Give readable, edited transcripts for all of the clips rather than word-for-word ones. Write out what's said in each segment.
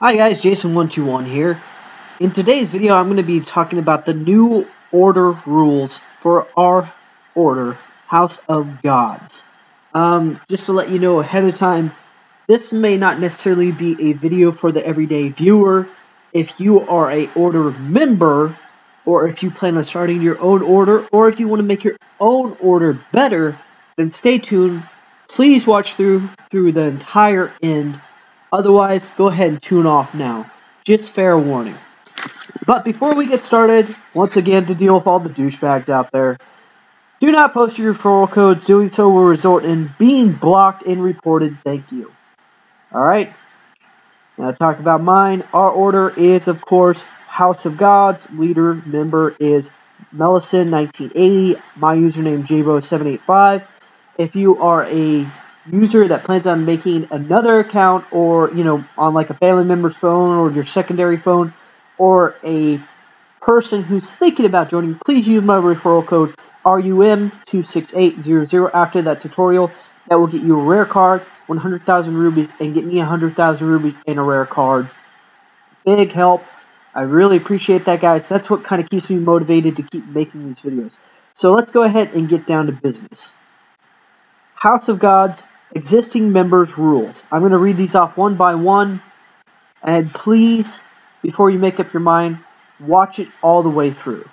Hi guys, Jayson121 here. In today's video, I'm going to be talking about the new order rules for our order, House of Gods. Just to let you know ahead of time, this may not necessarily be a video for the everyday viewer. If you are a order member, or if you plan on starting your own order, or if you want to make your own order better, then stay tuned. Please watch through the entire end. Otherwise, go ahead and tune off now. Just fair warning. But before we get started, once again, to deal with all the douchebags out there, do not post your referral codes. Doing so will result in being blocked and reported. Thank you. Alright? Now to talk about mine. Our order is, of course, House of Gods. Leader member is Mellison1980. My username Jaybo785. If you are a user that plans on making another account, or on like a family member's phone or your secondary phone, or a person who's thinking about joining, please use my referral code RUM26800 after that tutorial. That will get you a rare card, 100,000 rubies, and get me 100,000 rubies and a rare card. Big help. I really appreciate that, guys. That's what kind of keeps me motivated to keep making these videos. So let's go ahead and get down to business. House of Gods, existing members rules. I'm going to read these off one by one. And please, before you make up your mind, watch it all the way through.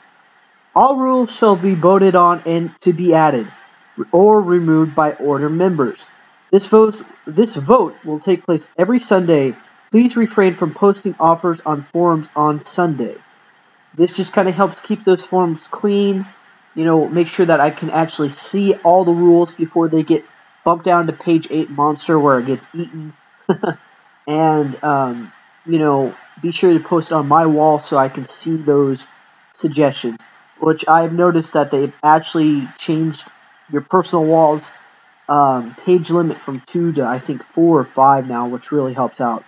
All rules shall be voted on and to be added or removed by order members. This vote will take place every Sunday. Please refrain from posting offers on forums on Sunday. This just kind of helps keep those forums clean. Make sure that I can actually see all the rules before they get bumped down to page 8 monster where it gets eaten. And, be sure to post on my wall so I can see those suggestions, which I've noticed that they've actually changed your personal walls page limit from 2 to I think 4 or 5 now, which really helps out.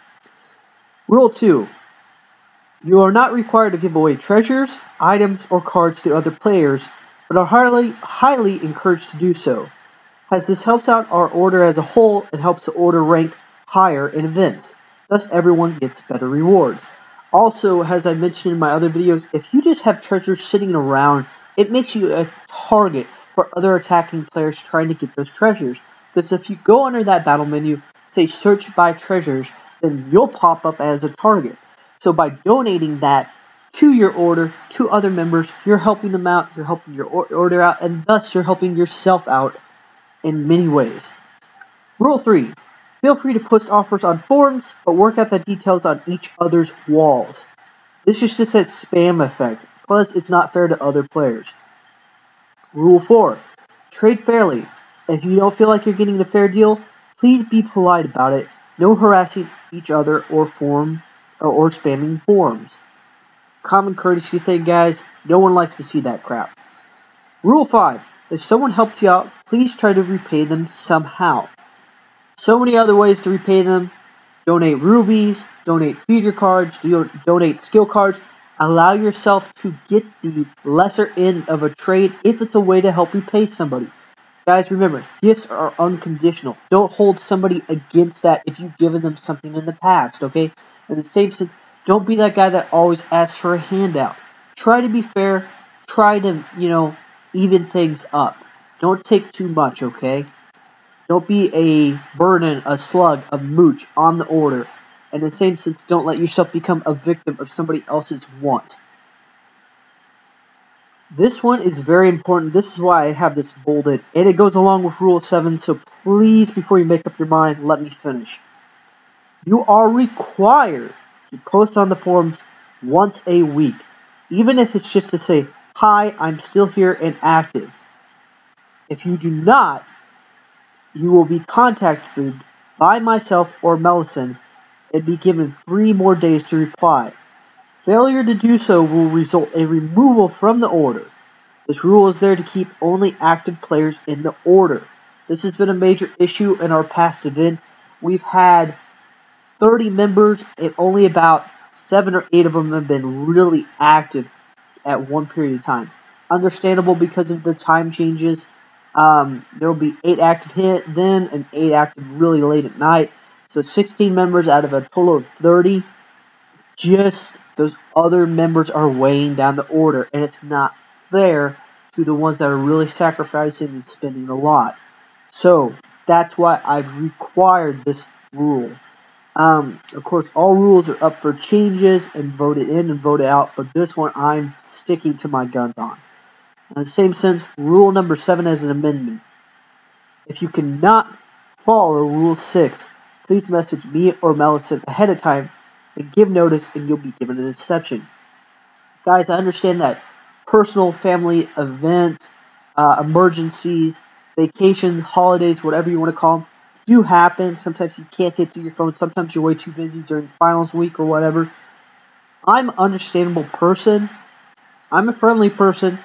Rule 2. You are not required to give away treasures, items, or cards to other players, but are highly encouraged to do so, as this helps out our order as a whole and helps the order rank higher in events. Thus, everyone gets better rewards. Also, as I mentioned in my other videos, if you just have treasures sitting around, it makes you a target for other attacking players trying to get those treasures. Because if you go under that battle menu, say search by treasures, then you'll pop up as a target. So by donating that to your order, to other members, you're helping them out, you're helping your order out, and thus you're helping yourself out in many ways. Rule 3. Feel free to post offers on forums, but work out the details on each other's walls. This is just that spam effect, plus it's not fair to other players. Rule 4. Trade fairly. If you don't feel like you're getting a fair deal, please be polite about it. No harassing each other or spamming forums. Common courtesy thing, guys. No one likes to see that crap. Rule 5. If someone helps you out, please try to repay them somehow. So many other ways to repay them. Donate rubies, donate feeder cards, donate skill cards. Allow yourself to get the lesser end of a trade if it's a way to help repay somebody. Guys, remember, gifts are unconditional. Don't hold somebody against that if you've given them something in the past, okay? In the same sense, don't be that guy that always asks for a handout. Try to be fair. Try to, even things up. Don't take too much, okay? Don't be a burden, a slug, a mooch on the order. In the same sense, don't let yourself become a victim of somebody else's want. This one is very important. This is why I have this bolded. And it goes along with Rule 7, so please, before you make up your mind, let me finish. You are required to post on the forums once a week. Even if it's just to say, hi, I'm still here and active. If you do not, you will be contacted by myself or Mellison and be given 3 more days to reply. Failure to do so will result in removal from the order. This rule is there to keep only active players in the order. This has been a major issue in our past events. We've had 30 members and only about 7 or 8 of them have been really active at one period of time. Understandable because of the time changes. There will be 8 active then and 8 active really late at night. So 16 members out of a total of 30. just those other members are weighing down the order, and it's not fair to the ones that are really sacrificing and spending a lot. So that's why I've required this rule. Of course, all rules are up for changes and voted in and voted out, but this one I'm sticking to my guns on. In the same sense, rule number 7 is an amendment. If you cannot follow Rule 6, please message me or Millicent ahead of time and give notice, and you'll be given an exception. Guys, I understand that personal family events, emergencies, vacations, holidays, whatever you want to call them, do happen. Sometimes you can't get to your phone. Sometimes you're way too busy during finals week or whatever. I'm an understandable person. I'm a friendly person.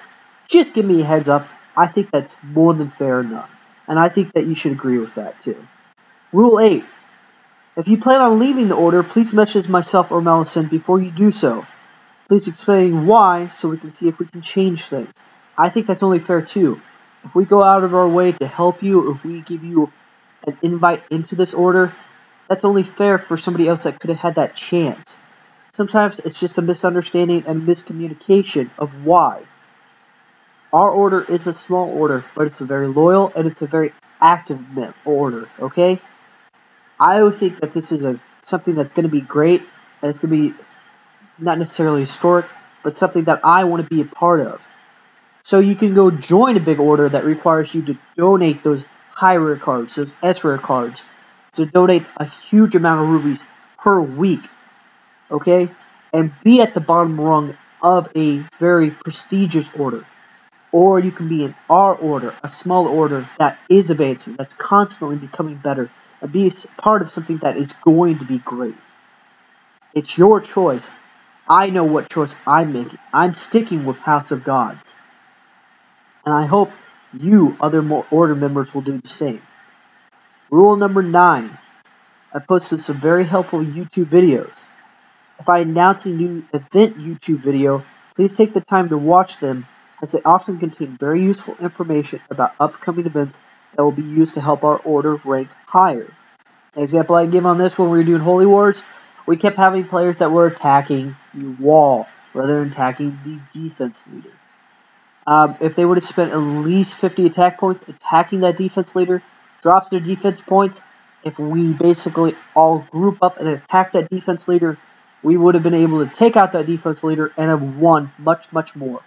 Just give me a heads up. I think that's more than fair enough. And I think that you should agree with that too. Rule 8. If you plan on leaving the order, please message myself or Millicent before you do so. Please explain why so we can see if we can change things. I think that's only fair too. If we go out of our way to help you, if we give you an invite into this order, that's only fair for somebody else that could have had that chance. Sometimes it's just a misunderstanding and miscommunication of why. Our order is a small order, but it's a very loyal and it's a very active order, okay? I would think that this is something that's going to be great, and it's going to be not necessarily historic, but something that I want to be a part of. So you can go join a big order that requires you to donate those high rare cards, those S rare cards, to donate a huge amount of rubies per week, okay? And be at the bottom rung of a very prestigious order. Or you can be an R order, a small order that is advancing, that's constantly becoming better, and be part of something that is going to be great. It's your choice. I know what choice I'm making. I'm sticking with House of Gods. And I hope you, other order members, will do the same. Rule number 9. I posted some very helpful YouTube videos. If I announce a new event YouTube video, please take the time to watch them, as they often contain very useful information about upcoming events that will be used to help our order rank higher. An example I give on this, when we were doing Holy Wars, we kept having players that were attacking the wall rather than attacking the defense leader. If they would have spent at least 50 attack points attacking that defense leader, drops their defense points. If we basically all group up and attack that defense leader, we would have been able to take out that defense leader and have won much, much more.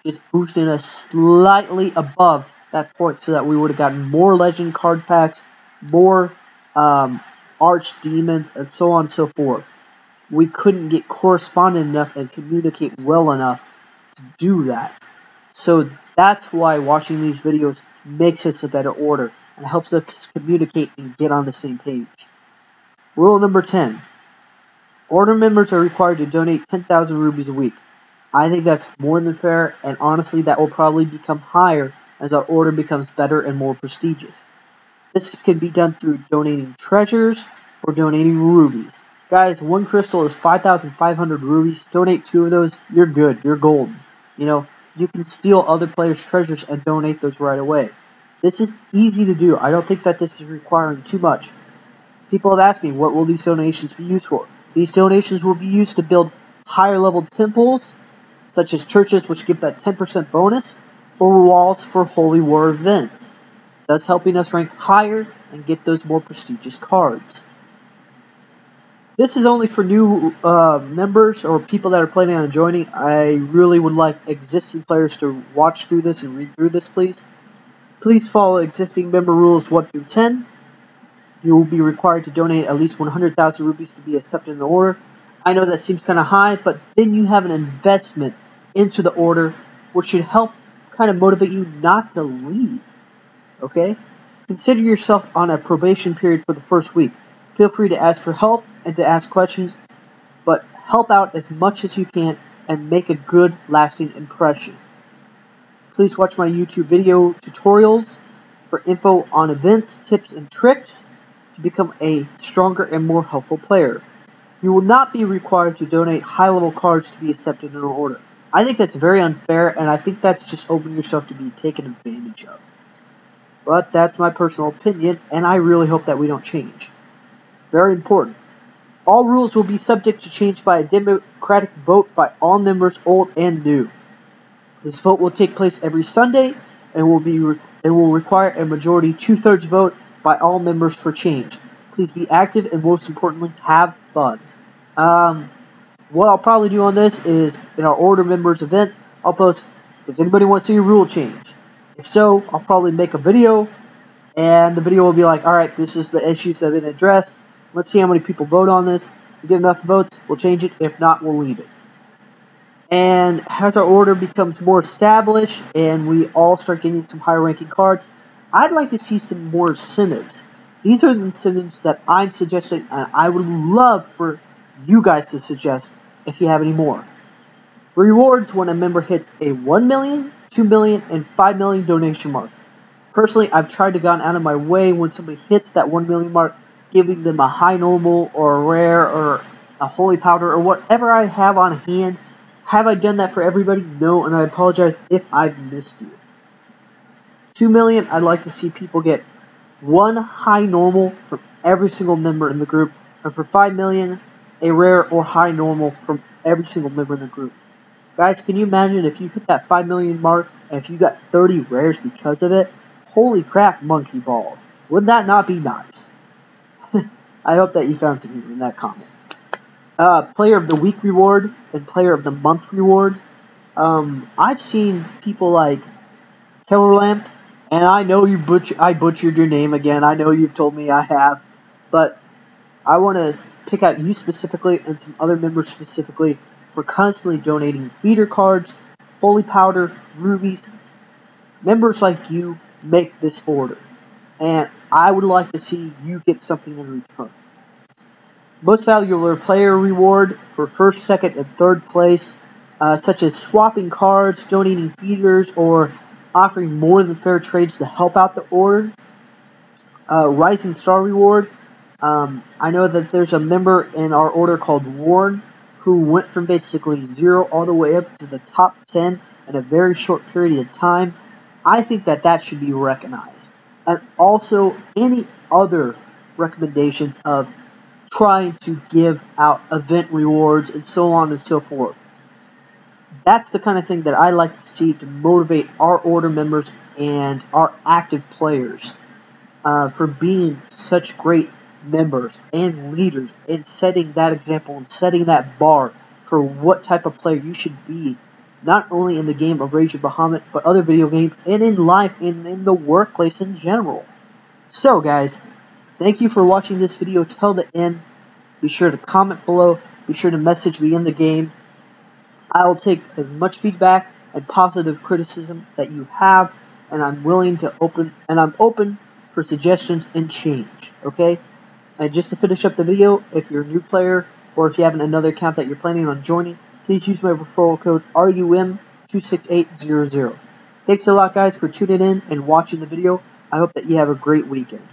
Just boosting us slightly above that point so that we would have gotten more legend card packs, more archdemons, and so on and so forth. We couldn't get correspondent enough and communicate well enough to do that. So that's why watching these videos makes us a better order and helps us communicate and get on the same page. Rule number 10. Order members are required to donate 10,000 rubies a week. I think that's more than fair, and honestly that will probably become higher as our order becomes better and more prestigious. This can be done through donating treasures or donating rubies. Guys, one crystal is 5,500 rubies. Donate 2 of those, you're good, you're golden. You know, you can steal other players' treasures and donate those right away. This is easy to do. I don't think that this is requiring too much. People have asked me, what will these donations be used for? These donations will be used to build higher level temples, such as churches, which give that 10% bonus, or walls for Holy War events, thus helping us rank higher and get those more prestigious cards. This is only for new members or people that are planning on joining. I really would like existing players to watch through this and read through this, please. Please follow existing member rules 1 through 10. You will be required to donate at least 100,000 rupees to be accepted in the order. I know that seems kind of high, but then you have an investment into the order, which should help kind of motivate you not to leave. Okay? Consider yourself on a probation period for the first week. Feel free to ask for help and to ask questions, but help out as much as you can and make a good, lasting impression. Please watch my YouTube video tutorials for info on events, tips, and tricks to become a stronger and more helpful player. You will not be required to donate high-level cards to be accepted in an order. I think that's very unfair, and I think that's just opening yourself to be taken advantage of. But that's my personal opinion, and I really hope that we don't change. Very important. All rules will be subject to change by a democratic vote by all members, old and new. This vote will take place every Sunday and will require a majority 2/3 vote by all members for change. Please be active and most importantly, have fun. What I'll probably do on this is, in our order members event, I'll post, does anybody want to see a rule change? If so, I'll probably make a video, and the video will be like, alright, this is the issues that have been addressed. Let's see how many people vote on this. If we get enough votes, we'll change it. If not, we'll leave it. And as our order becomes more established and we all start getting some higher ranking cards, I'd like to see some more incentives. These are the incentives that I'm suggesting, and I would love for you guys to suggest if you have any more. Rewards when a member hits a 1 million, 2 million, and 5 million donation mark. Personally, I've tried to go out of my way when somebody hits that 1 million mark, giving them a high normal or a rare or a holy powder or whatever I have on hand. Have I done that for everybody? No, and I apologize if I've missed you. 2 million, I'd like to see people get one high normal from every single member in the group, and for 5 million, a rare or high normal from every single member in the group. Guys, can you imagine if you hit that 5 million mark and if you got 30 rares because of it? Holy crap, monkey balls. Would that not be nice? I hope that you found some humor in that comment. Player of the Week reward and Player of the Month reward. I've seen people like Killer Lamp, and I know I butchered your name again. I know you've told me I have, but I want to pick out you specifically and some other members specifically for constantly donating feeder cards, holy powder, rubies. Members like you make this order, and I would like to see you get something in return. Most valuable player reward for first, second, and third place, such as swapping cards, donating feeders, or offering more than fair trades to help out the order. Rising Star reward. I know that there's a member in our order called Warren who went from basically 0 all the way up to the top 10 in a very short period of time. I think that that should be recognized. And also any other recommendations of trying to give out event rewards and so on and so forth. That's the kind of thing that I like to see to motivate our order members and our active players for being such great members and leaders and setting that example and setting that bar for what type of player you should be, not only in the game of Rage of Bahamut, but other video games and in life and in the workplace in general. So guys, thank you for watching this video till the end. Be sure to comment below. Be sure to message me in the game. I will take as much feedback and positive criticism that you have, and I'm willing to open for suggestions and change. Okay? And just to finish up the video, if you're a new player or if you have another account that you're planning on joining, please use my referral code RUM26800. Thanks a lot, guys, for tuning in and watching the video. I hope that you have a great weekend.